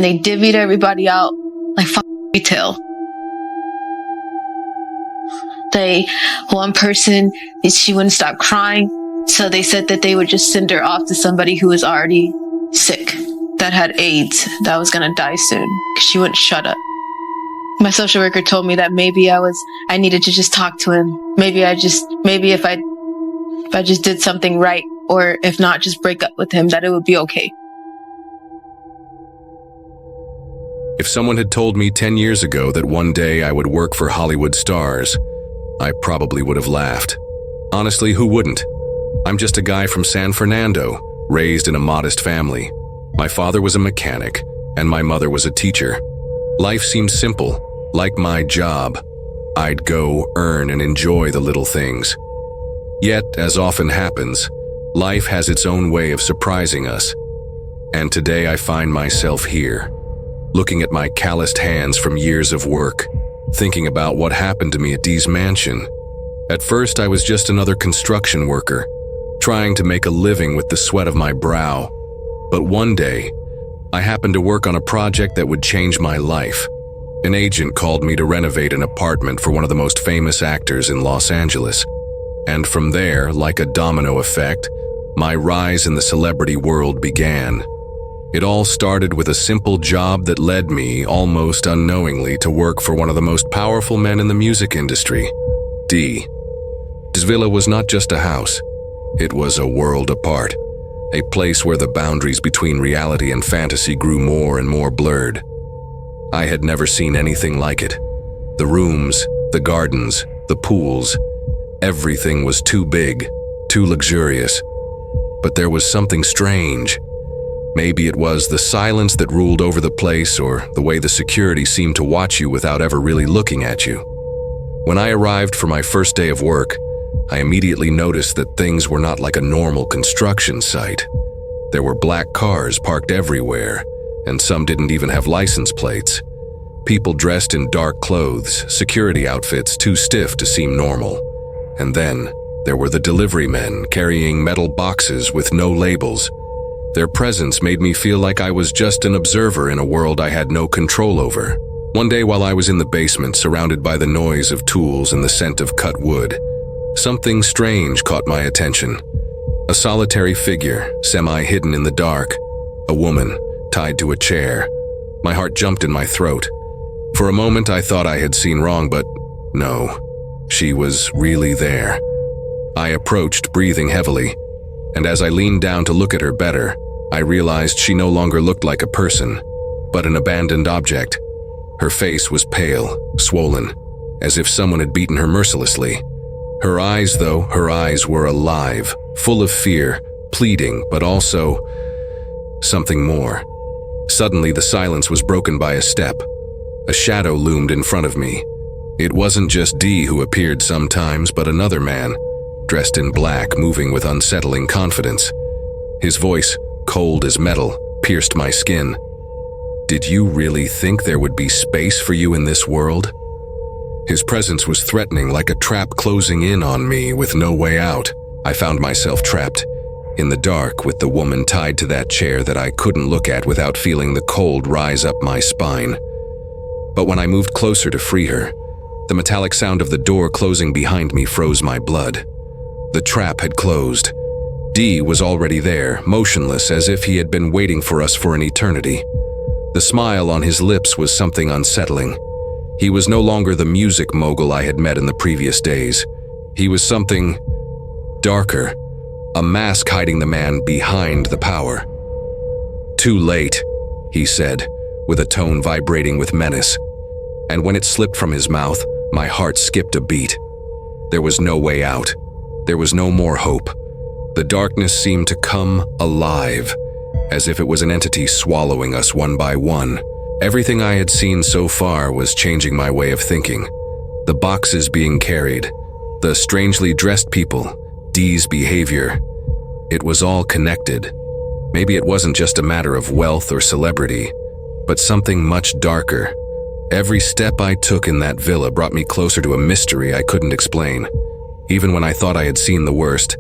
and they divvied everybody out like retail. One person, she wouldn't stop crying, so they said that they would just send her off to somebody who was already sick, that had AIDS, that was gonna die soon, because she wouldn't shut up. My social worker told me that maybe I needed to just talk to him. Maybe if I just did something right, or if not, just break up with him, that it would be okay. If someone had told me 10 years ago that one day I would work for Hollywood stars, I probably would have laughed. Honestly, who wouldn't? I'm just a guy from San Fernando, raised in a modest family. My father was a mechanic, and my mother was a teacher. Life seemed simple, like my job. I'd go, earn, and enjoy the little things. Yet, as often happens, life has its own way of surprising us. And today I find myself here, looking at my calloused hands from years of work, thinking about what happened to me at Dee's mansion. At first, I was just another construction worker, trying to make a living with the sweat of my brow. But one day, I happened to work on a project that would change my life. An agent called me to renovate an apartment for one of the most famous actors in Los Angeles. And from there, like a domino effect, my rise in the celebrity world began. It all started with a simple job that led me, almost unknowingly, to work for one of the most powerful men in the music industry, Dee. His villa was not just a house. It was a world apart, a place where the boundaries between reality and fantasy grew more and more blurred. I had never seen anything like it. The rooms, the gardens, the pools, everything was too big, too luxurious. But there was something strange. Maybe it was the silence that ruled over the place, or the way the security seemed to watch you without ever really looking at you. When I arrived for my first day of work, I immediately noticed that things were not like a normal construction site. There were black cars parked everywhere, and some didn't even have license plates. People dressed in dark clothes, security outfits too stiff to seem normal. And then, there were the delivery men carrying metal boxes with no labels. Their presence made me feel like I was just an observer in a world I had no control over. One day while I was in the basement, surrounded by the noise of tools and the scent of cut wood, something strange caught my attention. A solitary figure, semi-hidden in the dark. A woman, tied to a chair. My heart jumped in my throat. For a moment I thought I had seen wrong, but no, she was really there. I approached, breathing heavily, and as I leaned down to look at her better, I realized she no longer looked like a person, but an abandoned object. Her face was pale, swollen, as if someone had beaten her mercilessly. Her eyes were alive, full of fear, pleading, but also something more. Suddenly, the silence was broken by a step. A shadow loomed in front of me. It wasn't just Dee who appeared sometimes, but another man, dressed in black, moving with unsettling confidence. His voice, cold as metal, pierced my skin. "Did you really think there would be space for you in this world?" His presence was threatening, like a trap closing in on me with no way out. I found myself trapped, in the dark, with the woman tied to that chair that I couldn't look at without feeling the cold rise up my spine. But when I moved closer to free her, the metallic sound of the door closing behind me froze my blood. The trap had closed. Dee was already there, motionless, as if he had been waiting for us for an eternity. The smile on his lips was something unsettling. He was no longer the music mogul I had met in the previous days. He was something darker, a mask hiding the man behind the power. "Too late," he said, with a tone vibrating with menace. And when it slipped from his mouth, my heart skipped a beat. There was no way out. There was no more hope. The darkness seemed to come alive, as if it was an entity swallowing us one by one. Everything I had seen so far was changing my way of thinking. The boxes being carried, the strangely dressed people, Dee's behavior. It was all connected. Maybe it wasn't just a matter of wealth or celebrity, but something much darker. Every step I took in that villa brought me closer to a mystery I couldn't explain. Even when I thought I had seen the worst,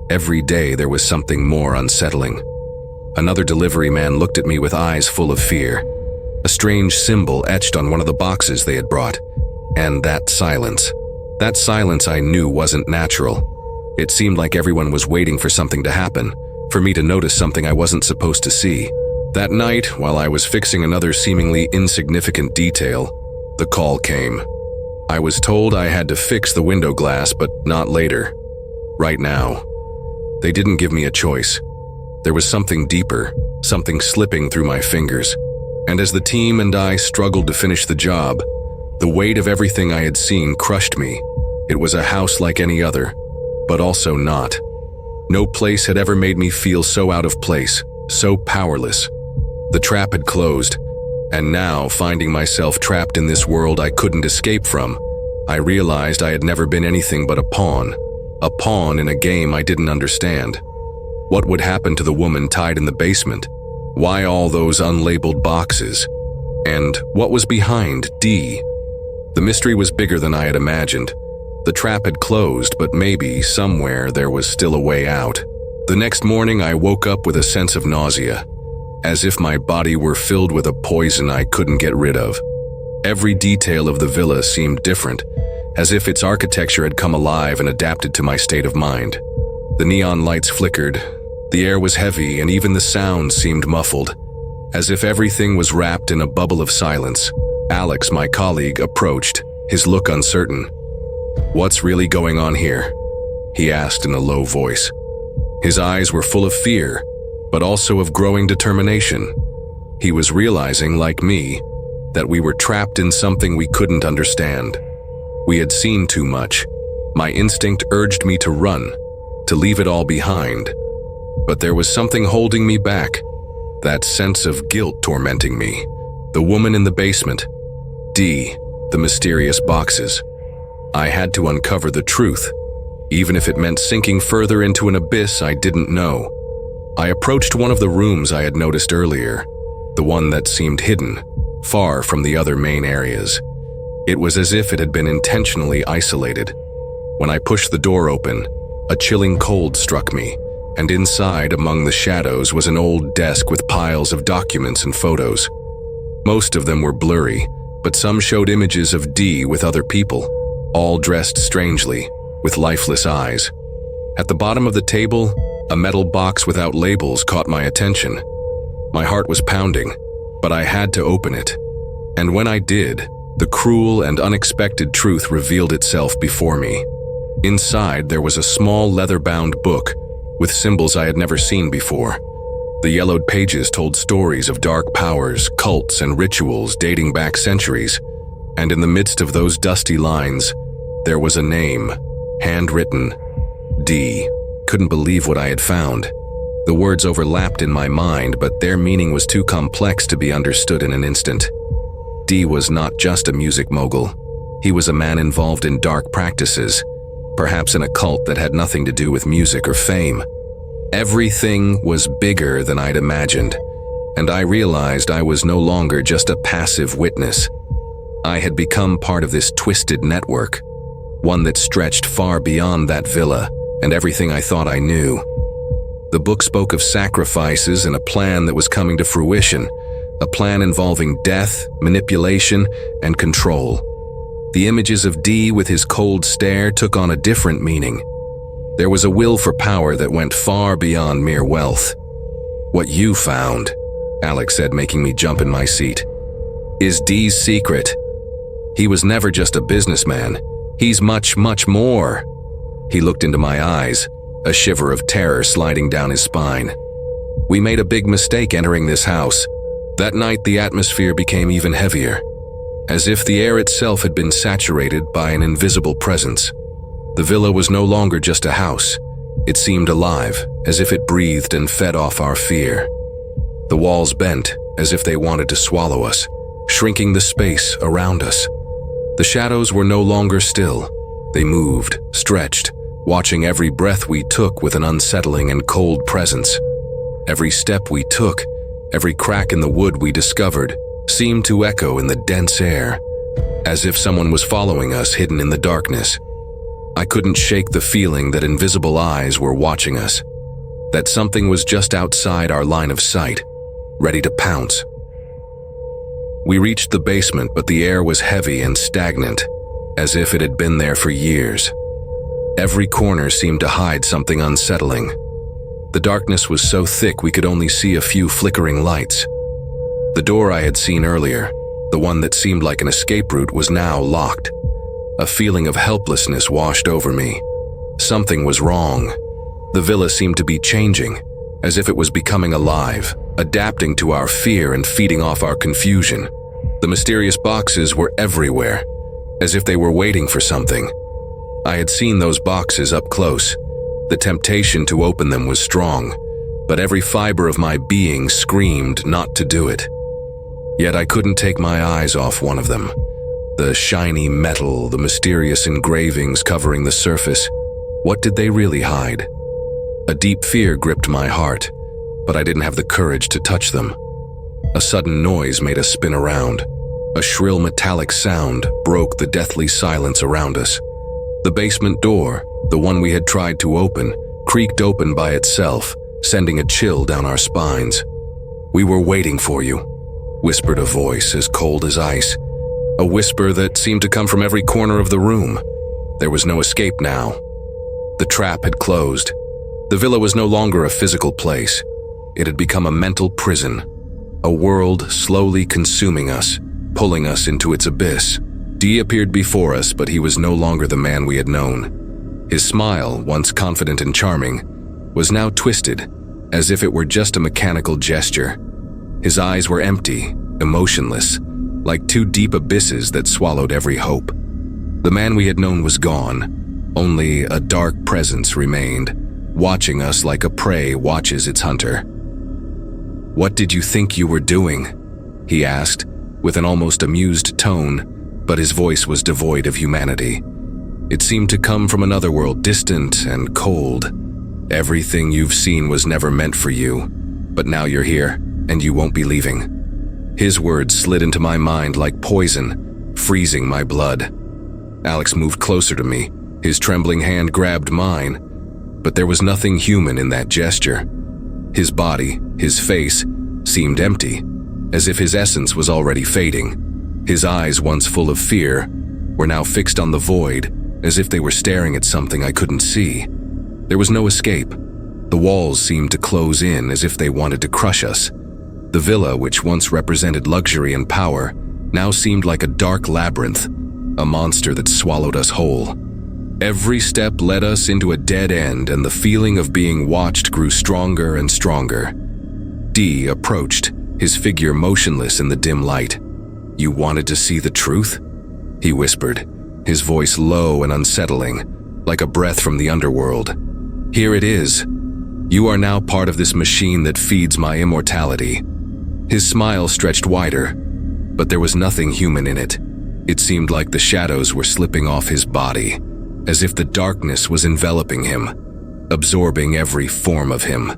every day there was something more unsettling. Another delivery man looked at me with eyes full of fear. a strange symbol etched on one of the boxes they had brought, and that silence. That silence I knew wasn't natural. It seemed like everyone was waiting for something to happen, for me to notice something I wasn't supposed to see. That night, while I was fixing another seemingly insignificant detail, the call came. I was told I had to fix the window glass, but not later. Right now. They didn't give me a choice. There was something deeper, something slipping through my fingers. And as the team and I struggled to finish the job, the weight of everything I had seen crushed me. It was a house like any other, but also not. No place had ever made me feel so out of place, so powerless. The trap had closed, and now, finding myself trapped in this world I couldn't escape from, I realized I had never been anything but a pawn in a game I didn't understand. What would happen to the woman tied in the basement? Why all those unlabeled boxes? And what was behind D? The mystery was bigger than I had imagined. The trap had closed, but maybe, somewhere, there was still a way out. The next morning, I woke up with a sense of nausea, as if my body were filled with a poison I couldn't get rid of. Every detail of the villa seemed different, as if its architecture had come alive and adapted to my state of mind. The neon lights flickered, the air was heavy, and even the sounds seemed muffled, as if everything was wrapped in a bubble of silence. Alex, my colleague, approached, his look uncertain. "What's really going on here?" he asked in a low voice. His eyes were full of fear, but also of growing determination. He was realizing, like me, that we were trapped in something we couldn't understand. We had seen too much. My instinct urged me to run, to leave it all behind. But there was something holding me back, that sense of guilt tormenting me. The woman in the basement, D, the mysterious boxes. I had to uncover the truth, even if it meant sinking further into an abyss I didn't know. I approached one of the rooms I had noticed earlier, the one that seemed hidden, far from the other main areas. It was as if it had been intentionally isolated. When I pushed the door open, a chilling cold struck me, and inside, among the shadows, was an old desk with piles of documents and photos. Most of them were blurry, but some showed images of D with other people, all dressed strangely, with lifeless eyes. At the bottom of the table, a metal box without labels caught my attention. My heart was pounding, but I had to open it. And when I did, the cruel and unexpected truth revealed itself before me. Inside, there was a small leather-bound book with symbols I had never seen before. The yellowed pages told stories of dark powers, cults, and rituals dating back centuries. And in the midst of those dusty lines, there was a name, handwritten, D. Couldn't believe what I had found. The words overlapped in my mind, but their meaning was too complex to be understood in an instant. D was not just a music mogul. He was a man involved in dark practices, perhaps in a cult that had nothing to do with music or fame. Everything was bigger than I'd imagined, and I realized I was no longer just a passive witness. I had become part of this twisted network, one that stretched far beyond that villa and everything I thought I knew. The book spoke of sacrifices and a plan that was coming to fruition, a plan involving death, manipulation, and control. The images of D with his cold stare took on a different meaning. There was a will for power that went far beyond mere wealth. "What you found," Alex said, making me jump in my seat, "is D's secret. He was never just a businessman. He's much, much more." He looked into my eyes, a shiver of terror sliding down his spine. "We made a big mistake entering this house. That night the atmosphere became even heavier, as if the air itself had been saturated by an invisible presence. The villa was no longer just a house. It seemed alive, as if it breathed and fed off our fear. The walls bent, as if they wanted to swallow us, shrinking the space around us. The shadows were no longer still. They moved, stretched, watching every breath we took with an unsettling and cold presence. Every step we took, every crack in the wood we discovered, seemed to echo in the dense air, as if someone was following us hidden in the darkness. I couldn't shake the feeling that invisible eyes were watching us, that something was just outside our line of sight, ready to pounce. We reached the basement, but the air was heavy and stagnant, as if it had been there for years. Every corner seemed to hide something unsettling. The darkness was so thick we could only see a few flickering lights. The door I had seen earlier, the one that seemed like an escape route, was now locked. A feeling of helplessness washed over me. Something was wrong. The villa seemed to be changing, as if it was becoming alive, adapting to our fear and feeding off our confusion. The mysterious boxes were everywhere, as if they were waiting for something. I had seen those boxes up close. The temptation to open them was strong, but every fiber of my being screamed not to do it. Yet I couldn't take my eyes off one of them. The shiny metal, the mysterious engravings covering the surface. What did they really hide? A deep fear gripped my heart, but I didn't have the courage to touch them. A sudden noise made us spin around. A shrill metallic sound broke the deathly silence around us. The basement door, the one we had tried to open, creaked open by itself, sending a chill down our spines. "We were waiting for you," whispered a voice as cold as ice. A whisper that seemed to come from every corner of the room. There was no escape now. The trap had closed. The villa was no longer a physical place. It had become a mental prison, a world slowly consuming us, pulling us into its abyss. Dee appeared before us, but he was no longer the man we had known. His smile, once confident and charming, was now twisted, as if it were just a mechanical gesture. His eyes were empty, emotionless, like two deep abysses that swallowed every hope. The man we had known was gone. Only a dark presence remained, watching us like a prey watches its hunter. "What did you think you were doing?" he asked, with an almost amused tone, but his voice was devoid of humanity. It seemed to come from another world, distant and cold. "Everything you've seen was never meant for you, but now you're here, and you won't be leaving." His words slid into my mind like poison, freezing my blood. Alex moved closer to me. His trembling hand grabbed mine, but there was nothing human in that gesture. His body, his face, seemed empty, as if his essence was already fading. His eyes, once full of fear, were now fixed on the void, as if they were staring at something I couldn't see. There was no escape. The walls seemed to close in as if they wanted to crush us. The villa, which once represented luxury and power, now seemed like a dark labyrinth, a monster that swallowed us whole. Every step led us into a dead end, and the feeling of being watched grew stronger and stronger. Dee approached, his figure motionless in the dim light. "You wanted to see the truth?" he whispered, his voice low and unsettling, like a breath from the underworld. "Here it is. You are now part of this machine that feeds my immortality." His smile stretched wider, but there was nothing human in it. It seemed like the shadows were slipping off his body, as if the darkness was enveloping him, absorbing every form of him.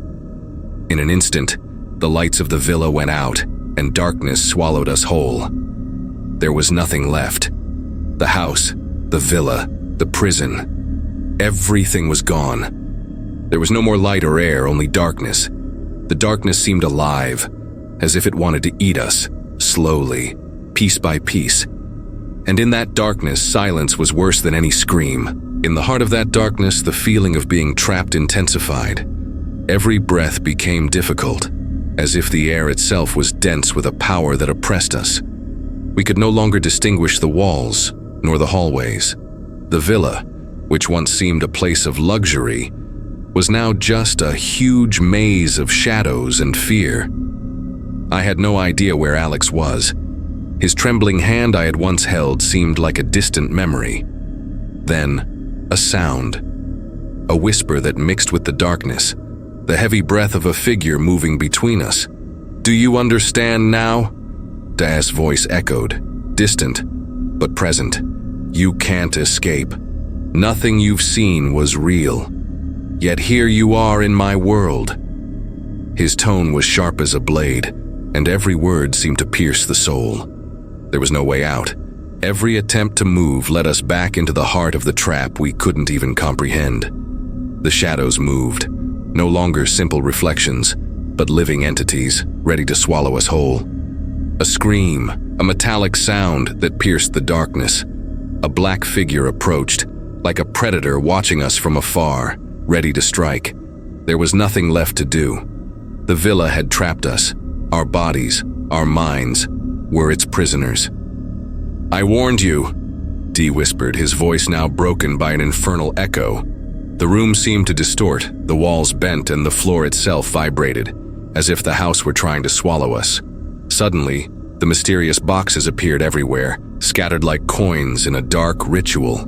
In an instant, the lights of the villa went out, and darkness swallowed us whole. There was nothing left. The house, the villa, the prison. Everything was gone. There was no more light or air, only darkness. The darkness seemed alive, as if it wanted to eat us, slowly, piece by piece. And in that darkness, silence was worse than any scream. In the heart of that darkness, the feeling of being trapped intensified. Every breath became difficult, as if the air itself was dense with a power that oppressed us. We could no longer distinguish the walls, nor the hallways. The villa, which once seemed a place of luxury, was now just a huge maze of shadows and fear. I had no idea where Alex was. His trembling hand I had once held seemed like a distant memory. Then, a sound. A whisper that mixed with the darkness. The heavy breath of a figure moving between us. "Do you understand now?" Da's voice echoed, distant, but present. "You can't escape. Nothing you've seen was real. Yet here you are in my world." His tone was sharp as a blade, and every word seemed to pierce the soul. There was no way out. Every attempt to move led us back into the heart of the trap we couldn't even comprehend. The shadows moved, no longer simple reflections, but living entities ready to swallow us whole. A scream, A metallic sound that pierced the darkness. A black figure approached, like a predator watching us from afar, ready to strike. There was nothing left to do. The villa had trapped us. Our bodies, our minds, were its prisoners. "I warned you," Dee whispered, his voice now broken by an infernal echo. The room seemed to distort, the walls bent and the floor itself vibrated, as if the house were trying to swallow us. Suddenly, the mysterious boxes appeared everywhere, scattered like coins in a dark ritual.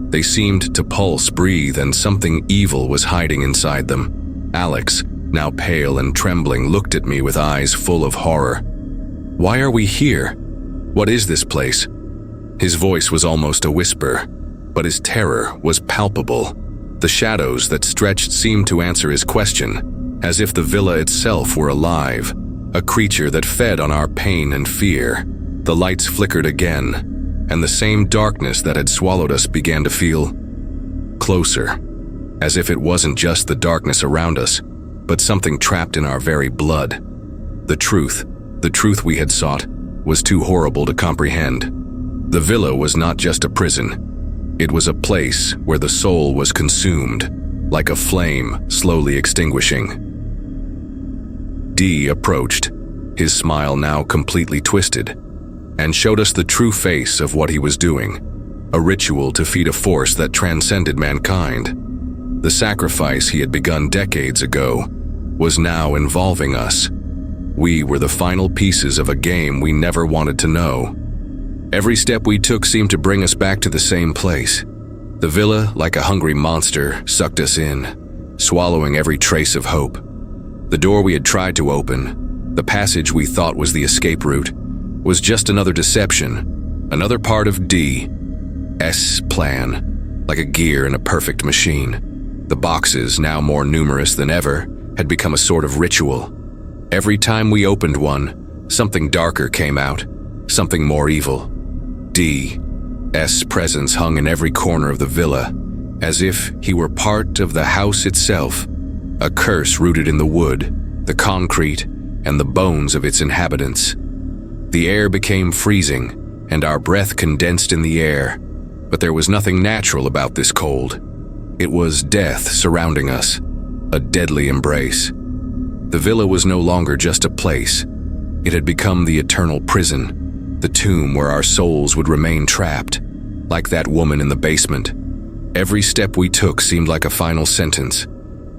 They seemed to pulse, breathe, and something evil was hiding inside them. Alex, now pale and trembling, looked at me with eyes full of horror. "Why are we here? What is this place?" His voice was almost a whisper, but his terror was palpable. The shadows that stretched seemed to answer his question, as if the villa itself were alive, a creature that fed on our pain and fear. The lights flickered again, and the same darkness that had swallowed us began to feel closer, as if it wasn't just the darkness around us, but something trapped in our very blood. The truth we had sought, was too horrible to comprehend. The villa was not just a prison. It was a place where the soul was consumed, like a flame slowly extinguishing. Dee approached, his smile now completely twisted, and showed us the true face of what he was doing, a ritual to feed a force that transcended mankind. The sacrifice he had begun decades ago was now involving us. We were the final pieces of a game we never wanted to know. Every step we took seemed to bring us back to the same place. The villa, like a hungry monster, sucked us in, swallowing every trace of hope. The door we had tried to open, the passage we thought was the escape route, was just another deception, another part of D's plan, like a gear in a perfect machine. The boxes, now more numerous than ever, had become a sort of ritual. Every time we opened one, something darker came out, something more evil. D's presence hung in every corner of the villa, as if he were part of the house itself, a curse rooted in the wood, the concrete, and the bones of its inhabitants. The air became freezing, and our breath condensed in the air, but there was nothing natural about this cold. It was death surrounding us, a deadly embrace. The villa was no longer just a place. It had become the eternal prison, the tomb where our souls would remain trapped, like that woman in the basement. Every step we took seemed like a final sentence,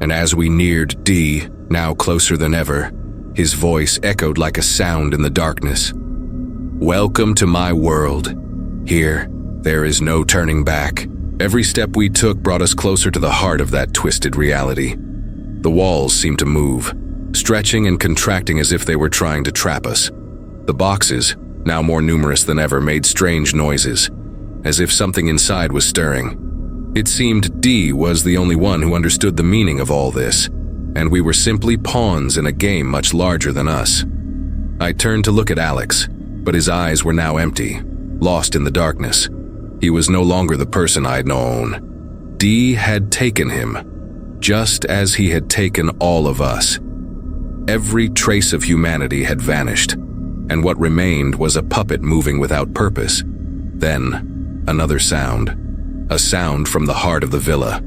and as we neared D, now closer than ever, his voice echoed like a sound in the darkness. "Welcome to my world. Here, there is no turning back." Every step we took brought us closer to the heart of that twisted reality. The walls seemed to move, stretching and contracting as if they were trying to trap us. The boxes, now more numerous than ever, made strange noises, as if something inside was stirring. It seemed D was the only one who understood the meaning of all this, and we were simply pawns in a game much larger than us. I turned to look at Alex, but his eyes were now empty, lost in the darkness. He was no longer the person I'd known. D had taken him, just as he had taken all of us. Every trace of humanity had vanished, and what remained was a puppet moving without purpose. Then, another sound. A sound from the heart of the villa.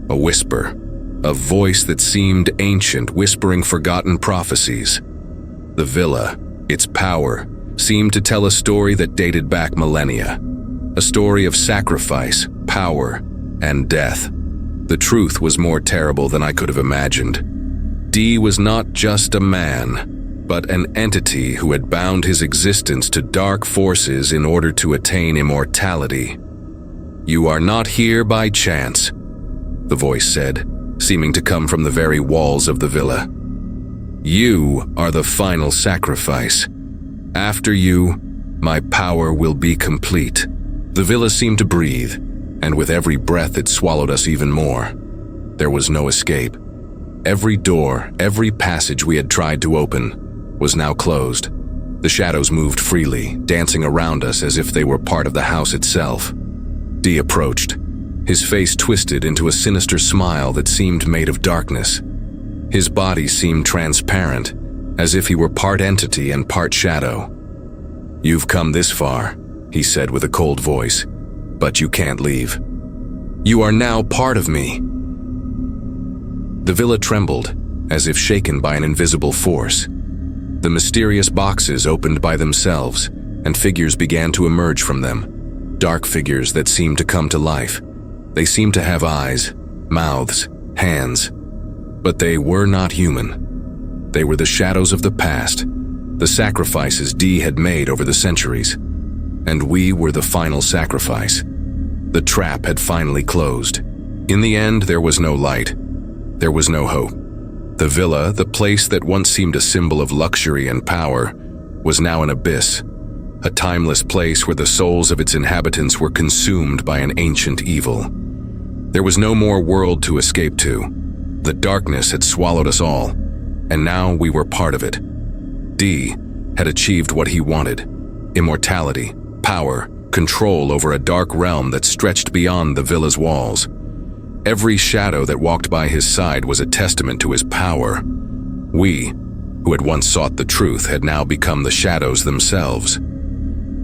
A whisper. A voice that seemed ancient, whispering forgotten prophecies. The villa, its power, seemed to tell a story that dated back millennia. A story of sacrifice, power, and death. The truth was more terrible than I could have imagined. D was not just a man, but an entity who had bound his existence to dark forces in order to attain immortality. "You are not here by chance," the voice said, seeming to come from the very walls of the villa. "You are the final sacrifice. After you, my power will be complete." The villa seemed to breathe, and with every breath it swallowed us even more. There was no escape. Every door, every passage we had tried to open, was now closed. The shadows moved freely, dancing around us as if they were part of the house itself. D approached, his face twisted into a sinister smile that seemed made of darkness. His body seemed transparent, as if he were part entity and part shadow. "You've come this far," he said with a cold voice, "but you can't leave. You are now part of me." The villa trembled, as if shaken by an invisible force. The mysterious boxes opened by themselves, and figures began to emerge from them. Dark figures that seemed to come to life. They seemed to have eyes, mouths, hands. But they were not human. They were the shadows of the past, the sacrifices Dee had made over the centuries. And we were the final sacrifice. The trap had finally closed. In the end, there was no light. There was no hope. The villa, the place that once seemed a symbol of luxury and power, was now an abyss, a timeless place where the souls of its inhabitants were consumed by an ancient evil. There was no more world to escape to. The darkness had swallowed us all, and now we were part of it. Dee had achieved what he wanted: immortality, power, control over a dark realm that stretched beyond the villa's walls. Every shadow that walked by his side was a testament to his power. We, who had once sought the truth, had now become the shadows themselves.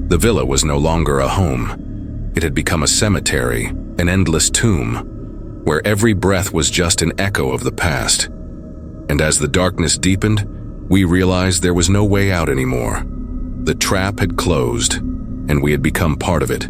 The villa was no longer a home. It had become a cemetery, an endless tomb, where every breath was just an echo of the past. And as the darkness deepened, we realized there was no way out anymore. The trap had closed, and we had become part of it.